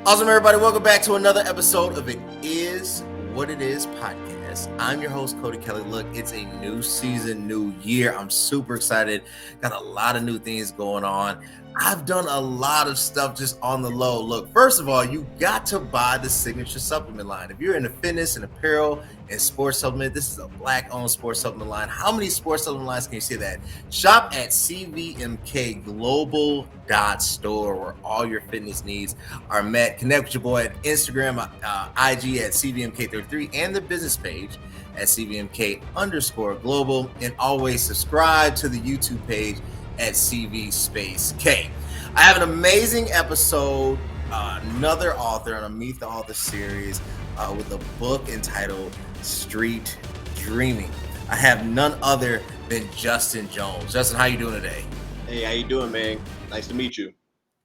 Awesome, everybody. Welcome back to another episode of It Is What It Is podcast. I'm your host, Cody Kelly. Look, it's a new season, new year. I'm super excited. Got a lot of new things going on. I've done a lot of stuff just on the low. Look, first of all, you got to buy the signature supplement line. If you're into fitness and apparel and sports supplement, this is a Black-owned sports supplement line. How many sports supplement lines can you say that? Shop at cvmkglobal.store where all your fitness needs are met. Connect with your boy at Instagram, IG at CVMK33, and the business page at CVMK_global. And always subscribe to the YouTube page at CV Space K. I have an amazing episode, another author on a Meet the Author series with a book entitled Street Dreaming. I have none other than Justine Jones. Justin, how you doing today? Hey, how you doing, man? Nice to meet you.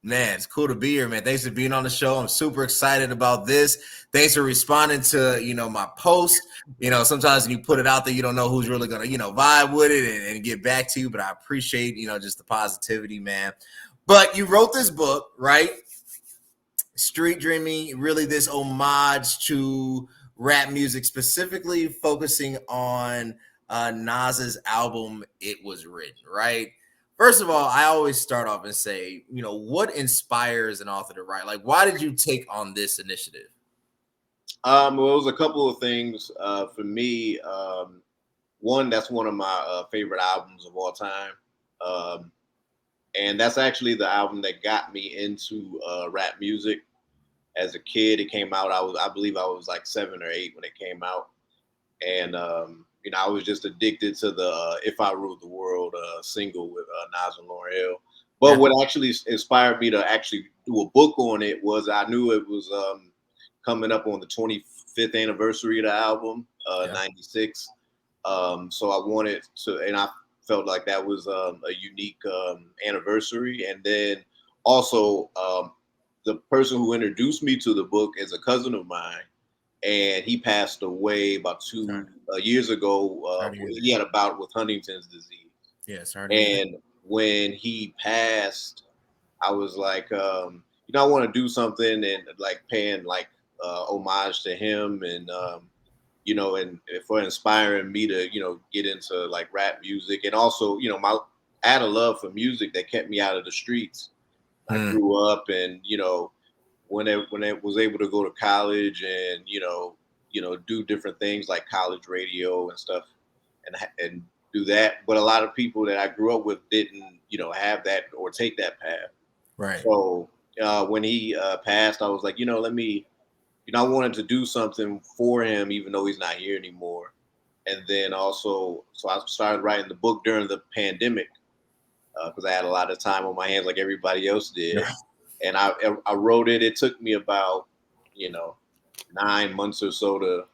Man, it's cool to be here, man. Thanks for being on the show. I'm super excited about this. Thanks for responding to, my post. Sometimes when you put it out there, you don't know who's really going to, vibe with it and get back to you. But I appreciate, just the positivity, man. But you wrote this book, right? Street Dreaming, really this homage to rap music, specifically focusing on Nas's album, It Was Written, right? First of all, I always start off and say, what inspires an author to write? Like, why did you take on this initiative? Well, it was a couple of things for me. One, that's one of my favorite albums of all time. And that's actually the album that got me into rap music. As a kid, it came out. I believe I was like 7 or 8 when it came out. And, I was just addicted to the If I Ruled the World single with Nas and Lauryn Hill. But what actually inspired me to actually do a book on it was I knew it was coming up on the 25th anniversary of the album, 96. So I wanted to, and I felt like that was a unique anniversary. And then also the person who introduced me to the book is a cousin of mine. And he passed away about 2 years ago. He had a bout with Huntington's disease. Yes. And when he passed, I was like, I want to do something and like paying like homage to him and, and for inspiring me to, get into like rap music. And also, I had a love for music that kept me out of the streets. I grew up and, when I was able to go to college and do different things like college radio and stuff and do that, but a lot of people that I grew up with didn't have that or take that path. Right. So when he passed, I was like, let me, I wanted to do something for him even though he's not here anymore. And then also, so I started writing the book during the pandemic because I had a lot of time on my hands like everybody else did. Yeah. And I wrote it. It took me about, 9 months or so to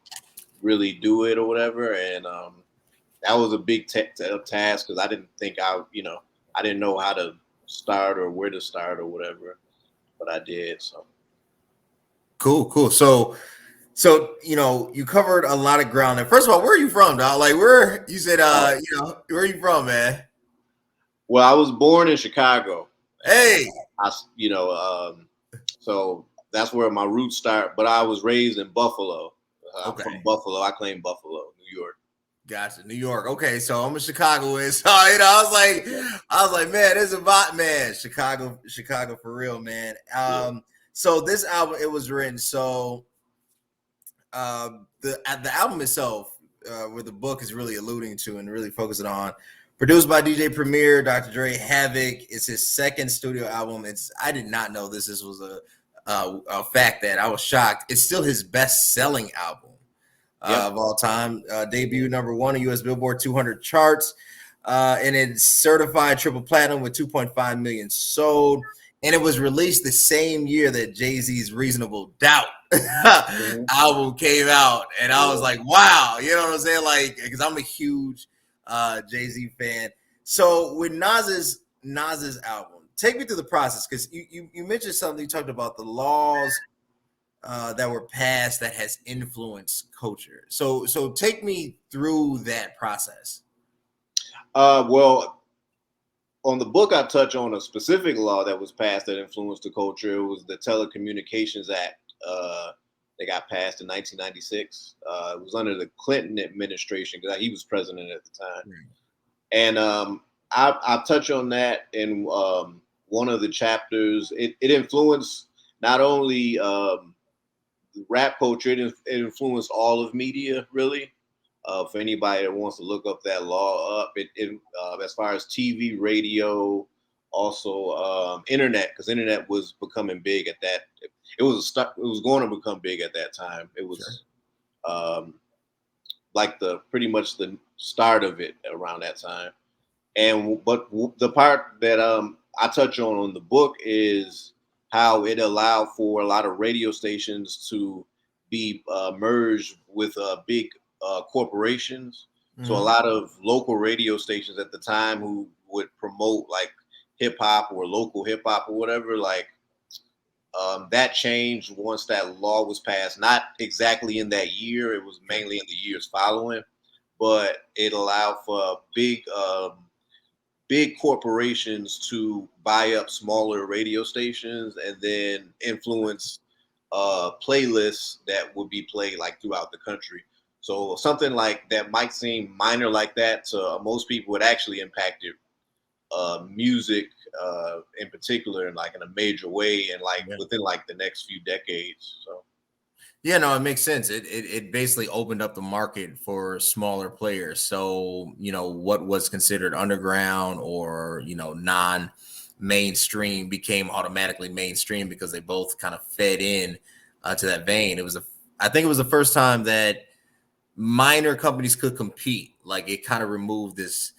really do it or whatever. And that was a big task because I didn't think I didn't know how to start or where to start or whatever, but I did. So cool. So you covered a lot of ground there. First of all, where are you from, dog? Like, where you said, where are you from, man? Well, I was born in Chicago. Hey. So that's where my roots start. But I was raised in Buffalo. I'm from Buffalo. I claim Buffalo, New York. Gotcha, New York. Okay, so I'm a Chicagoan. So I was like, man, this is about Chicago for real, man. So this album, It Was Written. So the album itself, where the book is really alluding to and really focusing on. Produced by DJ Premier, Dr. Dre, Havoc. It's his second studio album. I did not know this. This was a fact that I was shocked. It's still his best-selling album of all time. Debut #1 on U.S. Billboard 200 charts, and it's certified triple platinum with 2.5 million sold. And it was released the same year that Jay-Z's Reasonable Doubt album came out, and I was like, wow, you know what I'm saying? Like, because I'm a huge Jay-Z fan. So with Nas's album, take me through the process, because you mentioned something. You talked about the laws that were passed that has influenced culture. So take me through that process. Well, On the book, I touch on a specific law that was passed that influenced the culture. It was the Telecommunications Act. That got passed in 1996. It was under the Clinton administration because he was president at the time. And I touch on that in one of the chapters. It influenced not only rap culture, it influenced all of media, really. For anybody that wants to look up that law up, as far as TV, radio, also internet, because internet was becoming big at that. It was going to become big at that time. It was like the pretty much the start of it around that time. And but the part that I touch on the book is how it allowed for a lot of radio stations to be merged with big corporations. So a lot of local radio stations at the time who would promote like hip hop or local hip hop or whatever, like that changed once that law was passed. Not exactly in that year; it was mainly in the years following, but it allowed for big corporations to buy up smaller radio stations and then influence playlists that would be played like throughout the country. So something like that might seem minor like that to most people, it actually impacted music in particular in like in a major way and like within like the next few decades. So yeah, no, it makes sense. It basically opened up the market for smaller players. So, what was considered underground or, non-mainstream became automatically mainstream because they both kind of fed in to that vein. I think it was the first time that minor companies could compete. Like it kind of removed this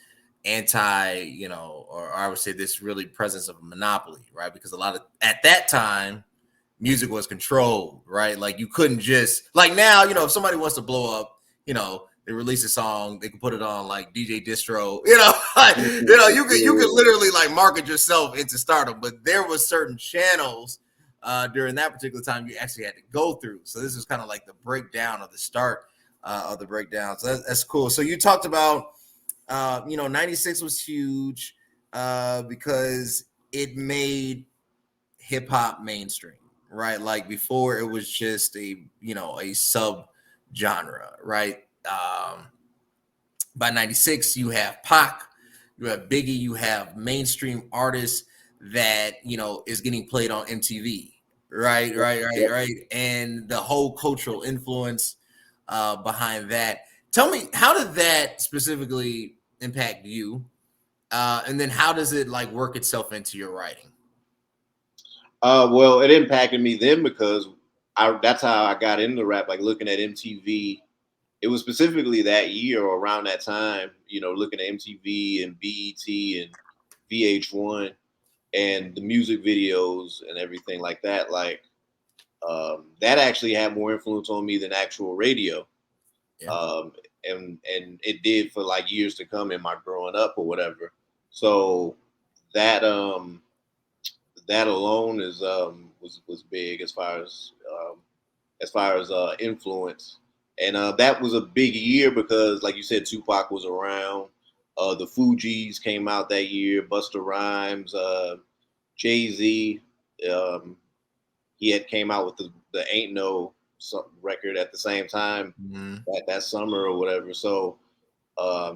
or I would say this really presence of a monopoly, right? Because at that time, music was controlled, right? Like you couldn't just like now, if somebody wants to blow up, they release a song, they can put it on like DJ Distro, you could literally like market yourself into stardom. But there was certain channels during that particular time you actually had to go through. So this is kind of like the breakdown of the start of the breakdown. So that's cool. So you talked about 96 was huge because it made hip hop mainstream, right? Like before, it was just a sub genre, right? By 96, you have Pac, you have Biggie, you have mainstream artists that is getting played on MTV, right, right, and the whole cultural influence behind that. Tell me, how did that specifically impact you? And then how does it like work itself into your writing? well, it impacted me then because that's how I got into rap, like looking at MTV. It was specifically that year or around that time, looking at MTV and BET and VH1 and the music videos and everything like that. Like that actually had more influence on me than actual radio. Yeah. And it did for like years to come in my growing up or whatever. So that that alone is was big as far as influence, and that was a big year because, like you said, Tupac was around. The Fugees came out that year. Busta Rhymes, Jay Z, um, he had came out with the Ain't No record at the same time that summer or whatever. So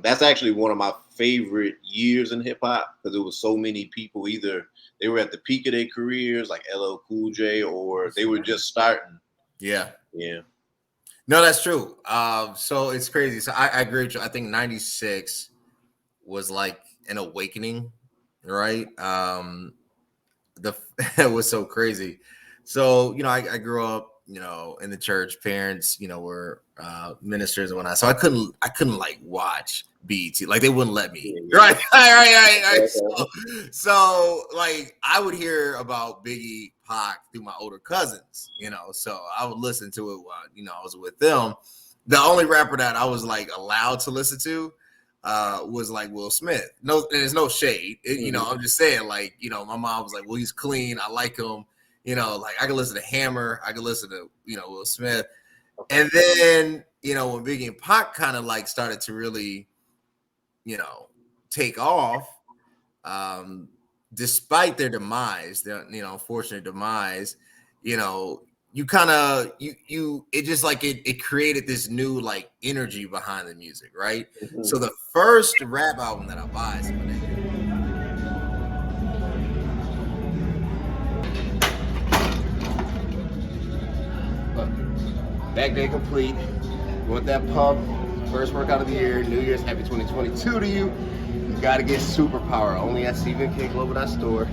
that's actually one of my favorite years in hip hop because it was so many people. Either they were at the peak of their careers, like LL Cool J, or they were just starting. Yeah. Yeah. No, that's true. So it's crazy. So I agree with you. I think 96 was like an awakening, right? It was so crazy. So, I grew up, in the church. Parents, were ministers and whatnot. So I couldn't like watch BET. Like they wouldn't let me. Right. Right. So like I would hear about Biggie, Pac through my older cousins, so I would listen to it while, I was with them. The only rapper that I was like allowed to listen to was like Will Smith. No, there's no shade. I'm just saying, like, my mom was like, well, he's clean. I like him. Like I can listen to Hammer. I can listen to, Will Smith. And then, when Biggie and Pac kind of like started to really, take off, despite their demise, their unfortunate demise, you kind of it just like it created this new like energy behind the music, right? Mm-hmm. So the first rap album that I buy is Back day complete. Want that pump? First workout of the year. New Year's happy 2022 to you. You gotta get superpower. Only at cvnkglobal.store.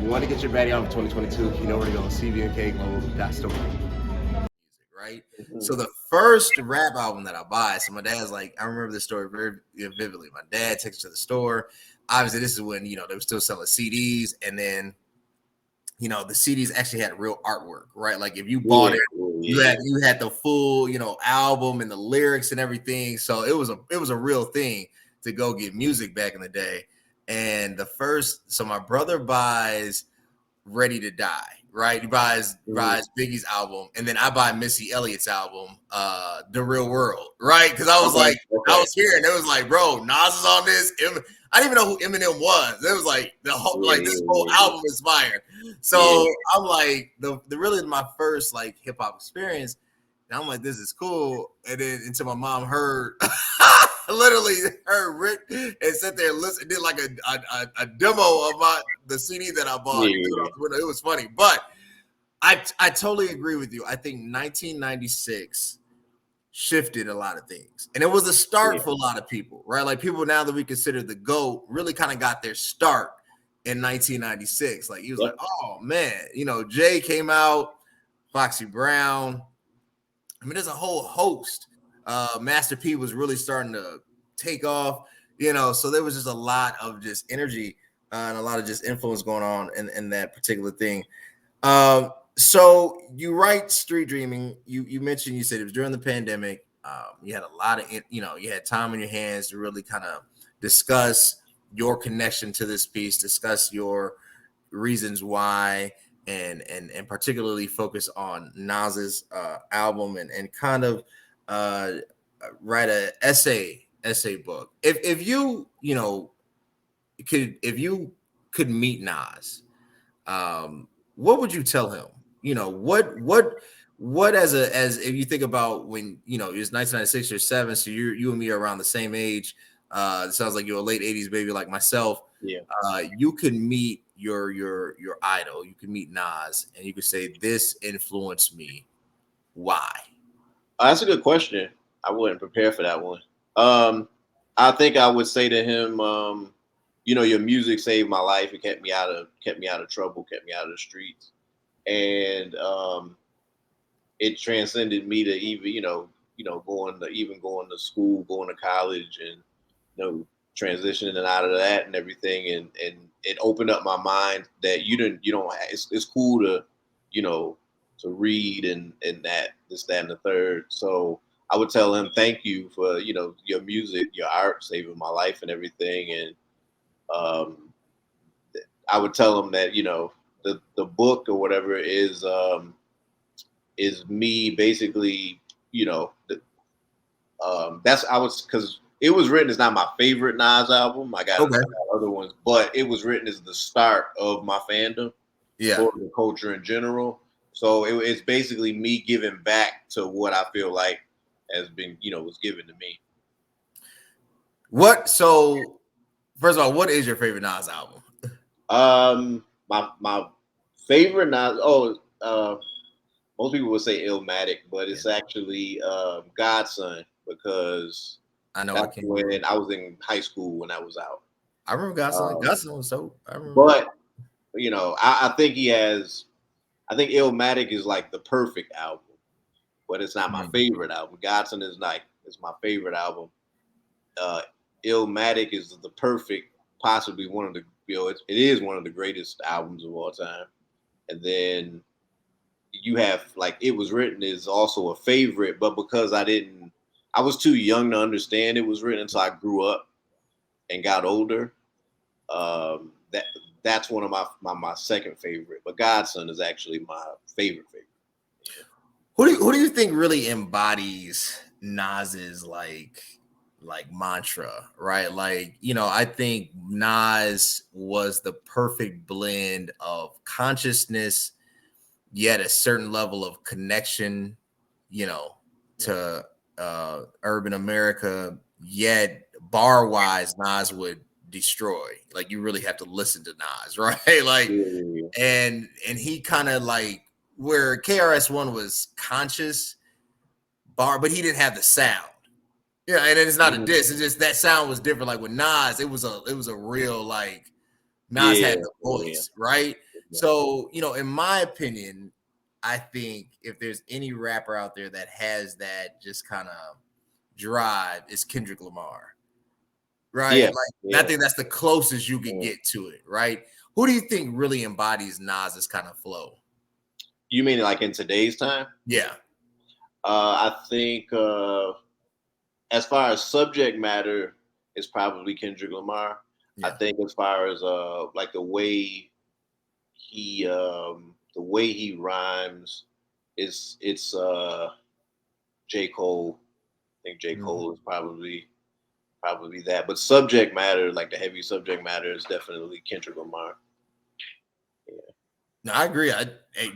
You want to get your baddie on for 2022? You know where to go. cvnkglobal.store. Right. Mm-hmm. So the first rap album that I buy, so my dad's like, I remember this story very vividly. My dad takes us to the store. Obviously, this is when they were still selling CDs, and then the CDs actually had real artwork, right? Like if you bought it, you had the full album and the lyrics and everything. So it was a real thing to go get music back in the day. And so my brother buys Ready to Die, right? He buys Biggie's album, and then I buy Missy Elliott's album, The Real World, right? Because I was I was hearing, it was like, bro, Nas is on this. I didn't even know who Eminem was. It was like the whole this whole album is fire. So I'm like, the really my first like hip hop experience. And I'm like, this is cool. And then until my mom heard, literally heard Rick and sat there and listened, did like a demo of the CD that I bought. It was funny, but I totally agree with you. I think 1996 shifted a lot of things, and it was a start for a lot of people, right? Like people now that we consider the GOAT really kind of got their start in 1996. Like he was like, oh man, Jay came out, Foxy Brown. I mean, there's a whole host. Master P was really starting to take off, so there was just a lot of just energy and a lot of just influence going on in that particular thing. So you write Street Dreaming. You mentioned, you said it was during the pandemic. You had a lot of, you had time on your hands to really kind of discuss your connection to this piece, discuss your reasons why, and particularly focus on Nas's album and kind of write a essay book. If you could meet Nas, what would you tell him? What as if you think about when it was 1996 or 7, so you and me are around the same age. It sounds like you're a late 80s baby like myself. Yeah. You can meet your idol. You can meet Nas, and you could say, this influenced me. Why? That's a good question. I wasn't prepared for that one. I think I would say to him, your music saved my life. It kept me out of trouble, kept me out of the streets, and it transcended me to even going to school, going to college, and transitioning out of that and everything, and it opened up my mind that it's cool to to read and that this, that, and the third. So I would tell him, thank you for your music, your art saving my life and everything. And I would tell him that the book or whatever is me basically that's because it was written as not my favorite Nas album. I got other ones, but it was written as the start of my fandom for the culture in general. So it's basically me giving back to what I feel like has been, was given to me. So first of all, what is your favorite Nas album? My favorite Nas. Most people would say Illmatic, but it's actually Godson, because I know that's when I was in high school when that was out. I remember Godson. Godson was so. I remember. But I think I think Illmatic is like the perfect album, but it's not my favorite album. Godson is my favorite album. Illmatic is the perfect, possibly one of the it is one of the greatest albums of all time. And then you have like It Was Written is also a favorite, but because I was too young to understand it was written, so I grew up and got older. That's one of my second favorite, but Godson is actually my favorite. Who do you think really embodies Nas's like like mantra, right? Like, you know, I think Nas was the perfect blend of consciousness, yet a certain level of connection, you know, to urban America, yet bar wise, Nas would destroy. Like, you really have to listen to Nas, right? Like, and he kind of like where KRS-One was conscious bar, but he didn't have the sound. Yeah, and it's not a diss. It's just that sound was different. Like with Nas, it was a real like Nas had the voice, right? So, you know, in my opinion, I think if there's any rapper out there that has that just kind of drive, it's Kendrick Lamar, right? I think that's the closest you can get to it, right? Who do you think really embodies Nas's kind of flow? You mean like in today's time? Yeah. I think as far as subject matter, it's probably Kendrick Lamar. Yeah. I think as far as like the way he rhymes, it's J. Cole. I think J. Cole is probably that. But subject matter, like the heavy subject matter, is definitely Kendrick Lamar. Yeah. No, I agree.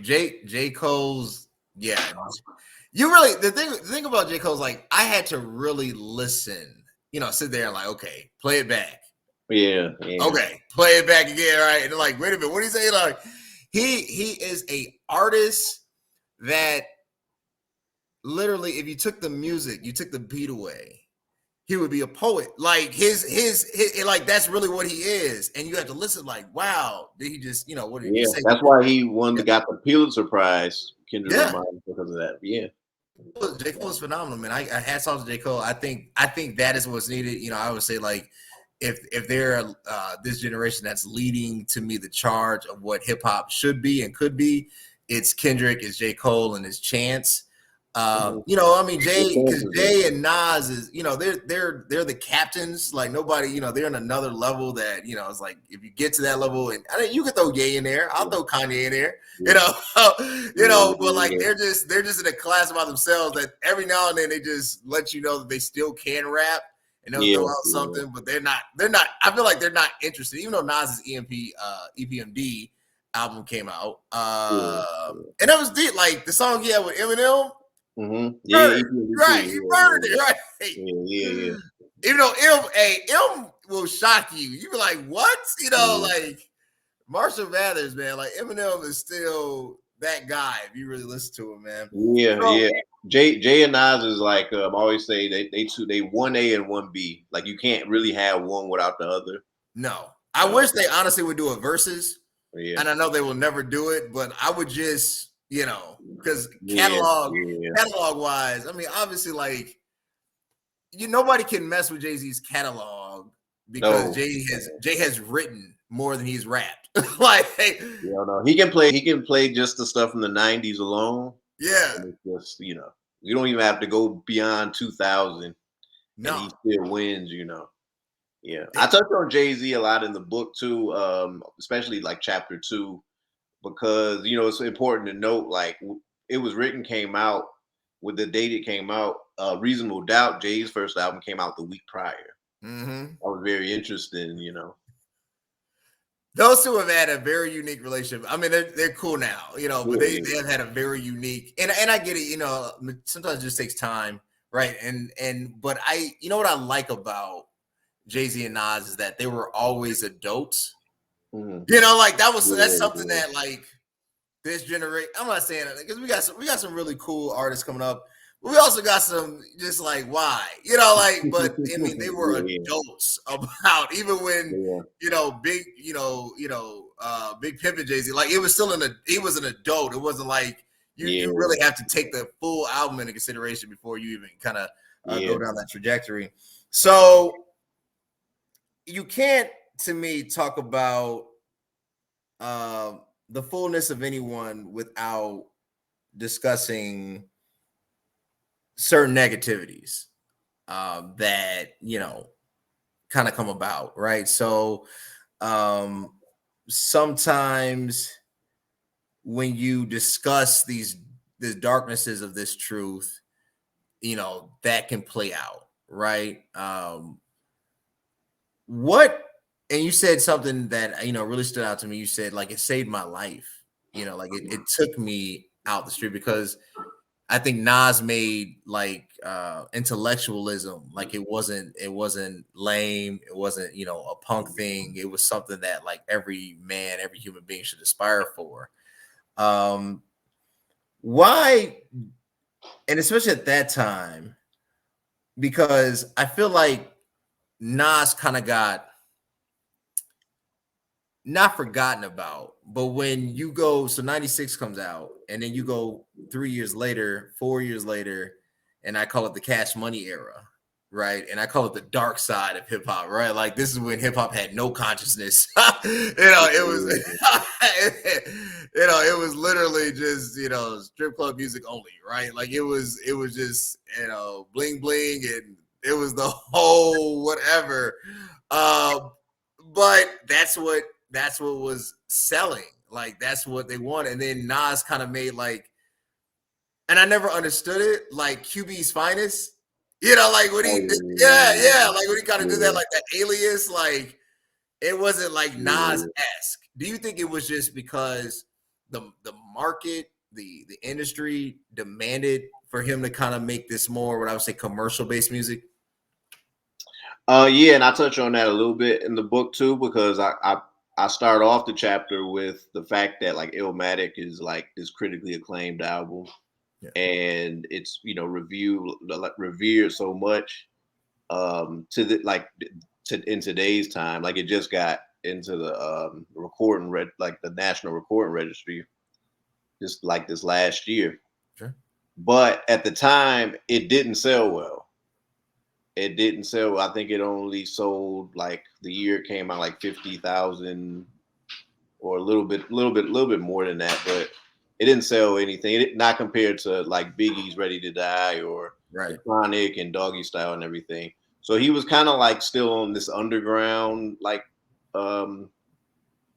J. Cole's, yeah. You really the thing about J. Cole's like I had to really listen, you know, sit there and like, okay, play it back. Yeah. Okay, play it back again, right? And like, wait a minute, what do you say? Like, he is a artist that literally, if you took the music, you took the beat away, he would be a poet. Like his like that's really what he is. And you have to listen, like, wow, did he just, you know, what did he say? That's why he got the Pulitzer Prize, Kendrick Lamar, because of that. Yeah. J. Cole is phenomenal, man. I hats off to J. Cole. I think that is what's needed. You know, I would say like if they're this generation that's leading to me the charge of what hip hop should be and could be, it's Kendrick, it's J. Cole, and it's Chance. You know, I mean because Jay and Nas is, you know, they're the captains. Like nobody, you know, they're in another level that, you know, it's like if you get to that level, and I mean, you can throw Ye in there, I'll throw Kanye in there, you know, but like they're just in a class by themselves that every now and then they just let you know that they still can rap and they'll throw out something, but they're not. I feel like they're not interested, even though Nas's EPMD album came out, and that was deep. Like the song he had with Eminem. Mm-hmm. Yeah, right. He murdered it, right? Yeah. Even though M will shock you. You be like, what? You know, like Marshall Mathers, man. Like Eminem is still that guy. If you really listen to him, man. Yeah. Jay and Nas is like I always say they 1A and 1B. Like you can't really have one without the other. No, I wish they honestly would do a versus. Yeah. And I know they will never do it, but I would just. You know, because catalog wise, I mean, obviously, like nobody can mess with Jay-Z's catalog because Jay has written more than he's rapped. Like, he can play just the stuff from the 90s alone. Yeah, and it's just you don't even have to go beyond 2000, and he still wins. Yeah, I touched on Jay-Z a lot in the book too, especially like chapter 2. Because it's important to note, like it was came out with the date it came out. Reasonable Doubt, Jay's first album, came out the week prior. Mm-hmm. That was very interesting. Those two have had a very unique relationship. I mean, they're cool now, but they have had a very unique. And I get it. Sometimes it just takes time, right? But what I like about Jay-Z and Nas is that they were always adults. Like that's something that like this generation. I'm not saying that because we got some really cool artists coming up. But we also got some just like why, but I mean they were adults about even when Big Big Pimp and Jay-Z, like it was still he was an adult. It wasn't like you really have to take the full album into consideration before you even kind of go down that trajectory. So you can't, to me, talk about the fullness of anyone without discussing certain negativities that kind of come about, right? So sometimes when you discuss the darknesses of this truth, that can play out. right? What, and you said something that, really stood out to me. You said like it saved my life. Like it took me out the street, because I think Nas made like intellectualism, like it wasn't lame, it wasn't, a punk thing. It was something that like every man, every human being should aspire for. Why, and especially at that time, because I feel like Nas kind of got not forgotten about, but when you go, so 96 comes out, and then you go 3 years later, 4 years later, and I call it the Cash Money era, right? And I call it the dark side of hip hop, right? Like this is when hip hop had no consciousness. It was it was literally just, strip club music only, right? Like it was just, bling bling, and it was the whole whatever. But that's what was selling. Like that's what they wanted. And then Nas kind of made like, and I never understood it, like QB's finest. Like when he like when he kind of did that, like that Alias, like it wasn't like Nas-esque. Do you think it was just because the market, the industry demanded for him to kind of make this more, what I would say, commercial based music? Yeah, and I touch on that a little bit in the book too, because I start off the chapter with the fact that like Illmatic is like this critically acclaimed album, and it's revered so much to the like in today's time. Like it just got into the like the National Recording Registry just like this last year. Sure. But at the time, it didn't sell well. It didn't sell. I think it only sold, like the year it came out, like 50,000 or a little bit more than that. But it didn't sell anything. Not compared to like Biggie's "Ready to Die" or Right. Chronic and Doggy Style and everything. So he was kind of like still on this underground like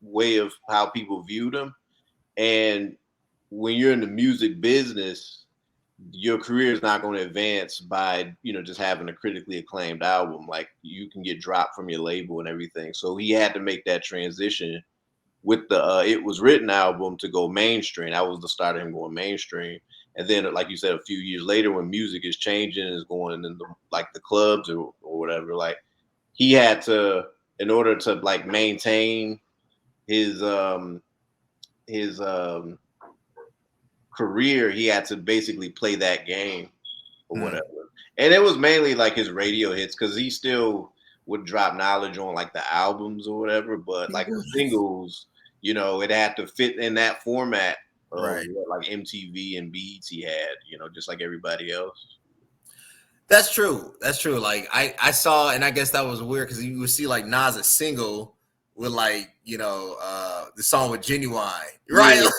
way of how people viewed him. And when you're in the music business, your career is not going to advance by just having a critically acclaimed album. Like you can get dropped from your label and everything. So he had to make that transition with the It Was Written album to go mainstream. That was the start of him going mainstream. And then, like you said, a few years later, when music is changing and is going in the clubs or whatever, like he had to, in order to like maintain his career, he had to basically play that game or whatever. And it was mainly like his radio hits, because he still would drop knowledge on like the albums or whatever, but like the singles, it had to fit in that format of Right. what like MTV and BET had, just like everybody else. That's true. Like I saw, and I guess that was weird, because you would see like Nas a single with like, the song with Genuine, right? And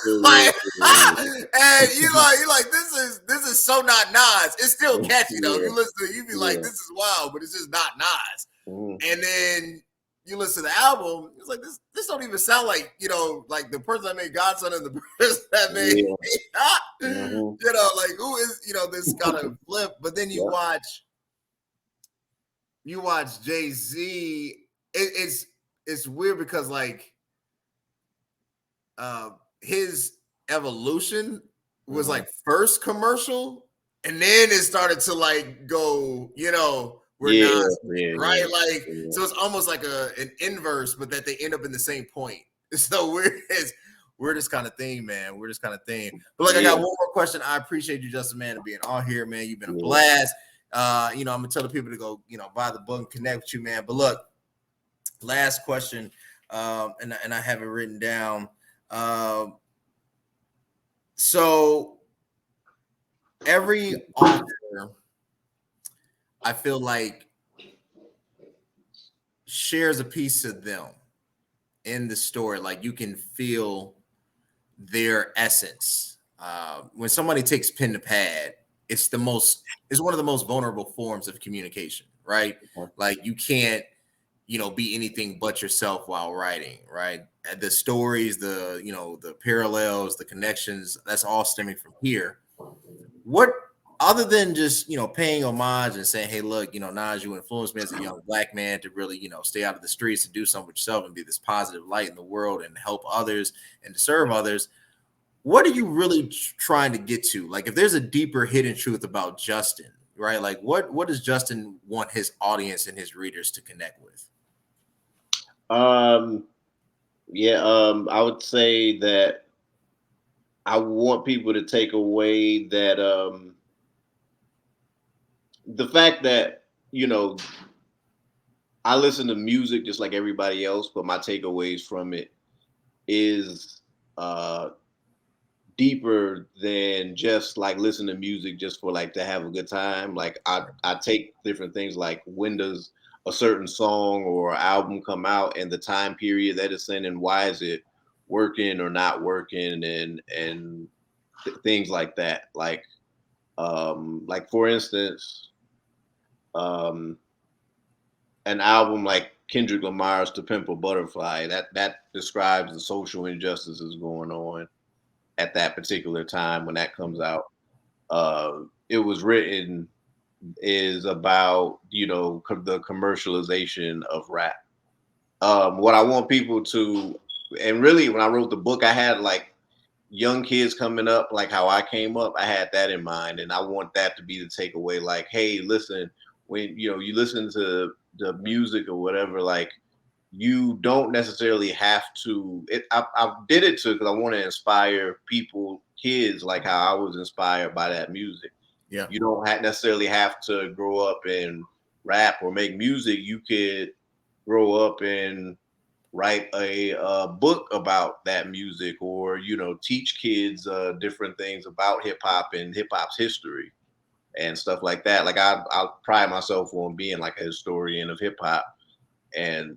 you're like, this is so not Nas. It's still catchy though. You listen to it, you be like, this is wild, but it's just not Nas. And then you listen to the album, it's like this don't even sound like, like the person that made Godson and the person that made like who is, this kind of flip. But then you watch Jay-Z. It's weird because like his evolution was like first commercial, and then it started to like go, Nas, right? Like so it's almost like an inverse, but that they end up in the same point. It's so weird. We're this kind of thing, man. We're this kind of thing. But like, I got one more question. I appreciate you, Justin, man, being on here, man. You've been a blast. I'm gonna tell the people to go, buy the book and connect with you, man. But look, last question, and I have it written down. So every author, I feel like, shares a piece of them in the story. Like you can feel their essence. When somebody takes pen to pad, it's one of the most vulnerable forms of communication, right? Like you can't, be anything but yourself while writing, right? The stories, the parallels, the connections, that's all stemming from here. What other than just, paying homage and saying, hey, look, Nas, you influenced me as a young black man to really, stay out of the streets and do something with yourself and be this positive light in the world and help others and to serve others. What are you really trying to get to? Like, if there's a deeper hidden truth about Justin, right? Like, what does Justin want his audience and his readers to connect with? I would say that I want people to take away that the fact that, I listen to music just like everybody else, but my takeaways from it is deeper than just like listen to music just for like to have a good time. Like I take different things like when does a certain song or album come out and the time period that it's in and why is it working or not working and things like that. Like for instance, an album like Kendrick Lamar's To Pimp a Butterfly, that describes the social injustices going on at that particular time when that comes out. It was written is about, the commercialization of rap. What I want people to, and really when I wrote the book, I had like young kids coming up, like how I came up, I had that in mind. And I want that to be the takeaway. Like, hey, listen, when, you listen to the music or whatever, like, you don't necessarily have to. I did it because I want to inspire people, kids, like how I was inspired by that music. Yeah, you don't necessarily have to grow up and rap or make music. You could grow up and write a book about that music, or teach kids different things about hip hop and hip hop's history and stuff like that. Like I pride myself on being like a historian of hip hop. And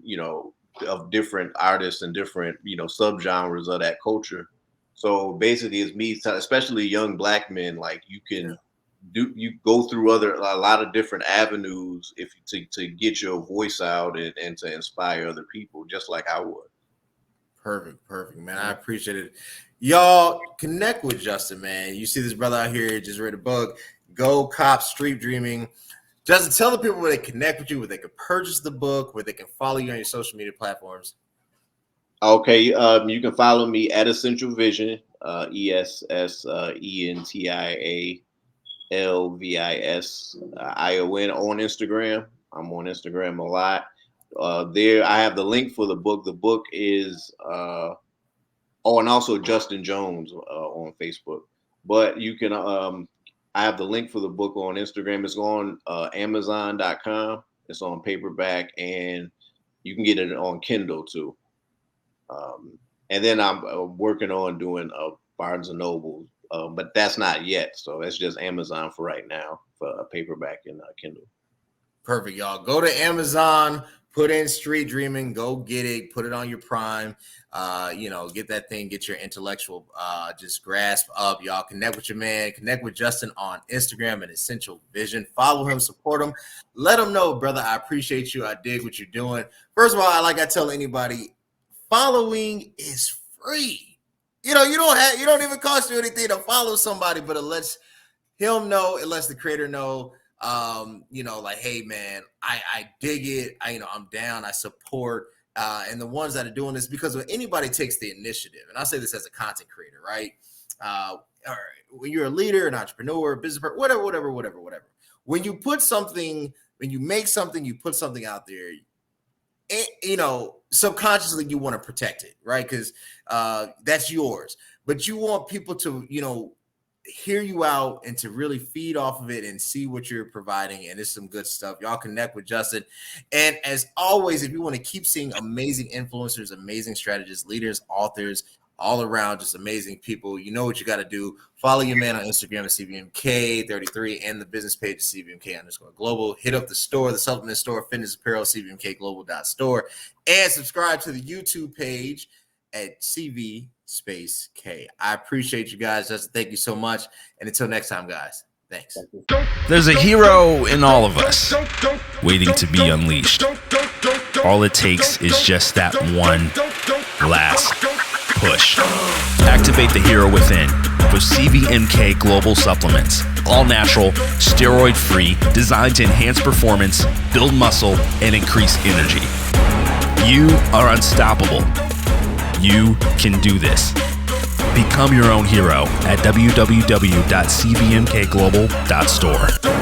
of different artists and different subgenres of that culture. So basically it's me, especially young black men, like you can you go through a lot of different avenues if to get your voice out and to inspire other people just like I would. Perfect, man. I appreciate it. Y'all connect with Justin, man. You see this brother out here just read a book, Go Cop Street Dreaming. Justin, tell the people where they connect with you, where they can purchase the book, where they can follow you on your social media platforms. Okay, you can follow me at Essential Vision, ESSENTIALVISION on Instagram. I'm on Instagram a lot. There, I have the link for the book. The book is, and also Justine Jones on Facebook. But you can, I have the link for the book on Instagram. It's on Amazon.com. It's on paperback, and you can get it on Kindle too. And then I'm working on doing Barnes and Noble, but that's not yet. So that's just Amazon for right now for paperback and Kindle. Perfect, y'all. Go to Amazon, put in Street Dreaming, go get it, put it on your Prime. Get that thing, get your intellectual just grasp up, y'all. Connect with your man, connect with Justin on Instagram and Essential Vision. Follow him, support him. Let him know, brother, I appreciate you. I dig what you're doing. First of all, like I tell anybody, following is free. You don't even cost you anything to follow somebody, but it lets him know, it lets the creator know, like, hey man, I dig it. I'm down, I support. And the ones that are doing this, because when anybody takes the initiative, and I say this as a content creator, right? Or when you're a leader, an entrepreneur, business person, whatever. When you put something, when you make something, you put something out there, subconsciously you want to protect it, right? Because that's yours. But you want people to, hear you out and to really feed off of it and see what you're providing. And it's some good stuff. Y'all connect with Justin. And as always, if you want to keep seeing amazing influencers, amazing strategists, leaders, authors, all around, just amazing people, you know what you got to do. Follow your man on Instagram at CVMK33 and the business page at CVMK_global. Hit up the store, the supplement store, fitness apparel, CVMKglobal.store, and subscribe to the YouTube page at CV space K. I appreciate you guys. Justin, thank you so much. And until next time, guys, thanks. There's a hero in all of us waiting to be unleashed. All it takes is just that one last push. Activate the hero within with CVMK Global Supplements. All natural, steroid free, designed to enhance performance, build muscle, and increase energy. You are unstoppable. You can do this. Become your own hero at www.cvmkglobal.store.